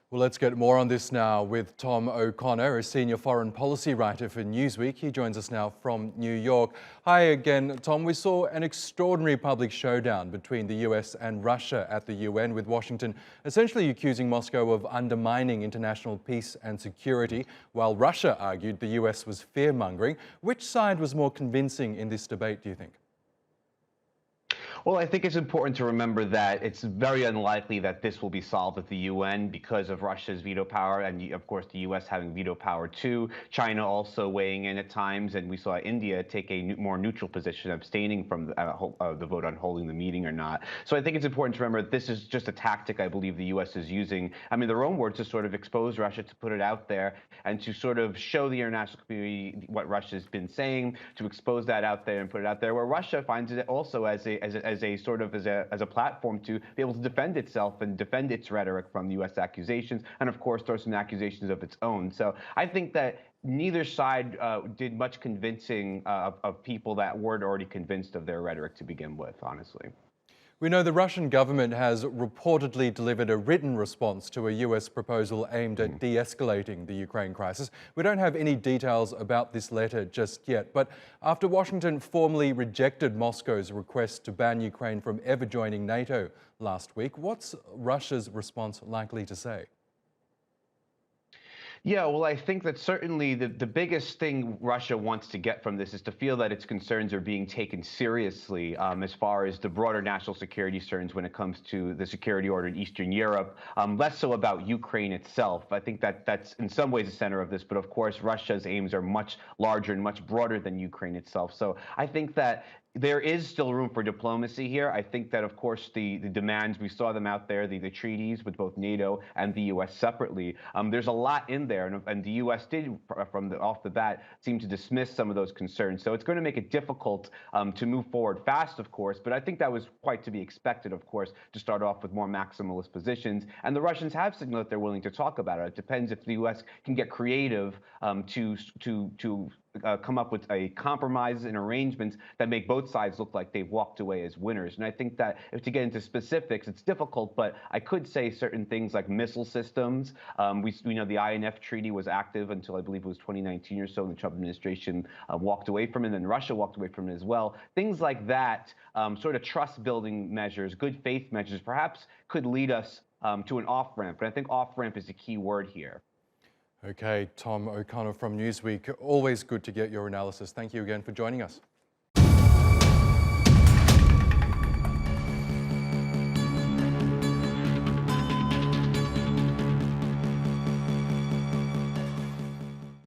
Well, let's get more on this now with Tom O'Connor, a senior foreign policy writer for Newsweek. He joins us now from New York. Hi again, Tom. We saw an extraordinary public showdown between the US and Russia at the UN, with Washington essentially accusing Moscow of undermining international peace and security, while Russia argued the US was fear-mongering. Which side was more convincing in this debate, do you think? Well, I think it's important to remember that it's very unlikely that this will be solved at the UN because of Russia's veto power and, of course, the US having veto power too. China also weighing in at times, and we saw India take a more neutral position, abstaining from the vote on holding the meeting or not. So I think it's important to remember that this is just a tactic I believe the US is using. I mean, their own words, to sort of expose Russia, to put it out there, and to sort of show the international community what Russia's been saying, to expose that out there and put it out there, where Russia finds it also as a platform to be able to defend itself and defend its rhetoric from U.S. accusations, and of course throw some accusations of its own. So I think that neither side did much convincing of people that weren't already convinced of their rhetoric to begin with, honestly. We know the Russian government has reportedly delivered a written response to a US proposal aimed at de-escalating the Ukraine crisis. We don't have any details about this letter just yet, but after Washington formally rejected Moscow's request to ban Ukraine from ever joining NATO last week, what's Russia's response likely to say? Yeah, well, I think that certainly the biggest thing Russia wants to get from this is to feel that its concerns are being taken seriously as far as the broader national security concerns when it comes to the security order in Eastern Europe, less so about Ukraine itself. I think that that's in some ways the center of this, but of course, Russia's aims are much larger and much broader than Ukraine itself. So I think that there is still room for diplomacy here. I think that, of course, the demands, we saw them out there, the treaties with both NATO and the U.S. separately. There's a lot in there, and the U.S. did, off the bat, seem to dismiss some of those concerns. So it's going to make it difficult to move forward fast, of course, but I think that was quite to be expected, of course, to start off with more maximalist positions. And the Russians have signaled that they're willing to talk about it. It depends if the U.S. can get creative to come up with a compromise and arrangements that make both sides look like they've walked away as winners. And I think that if to get into specifics, it's difficult, but I could say certain things like missile systems. We know the INF treaty was active until I believe it was 2019 or so, and the Trump administration walked away from it, and then Russia walked away from it as well. Things like that, sort of trust-building measures, good faith measures, perhaps could lead us to an off-ramp. But I think off-ramp is the key word here. Okay, Tom O'Connor from Newsweek, always good to get your analysis. Thank you again for joining us.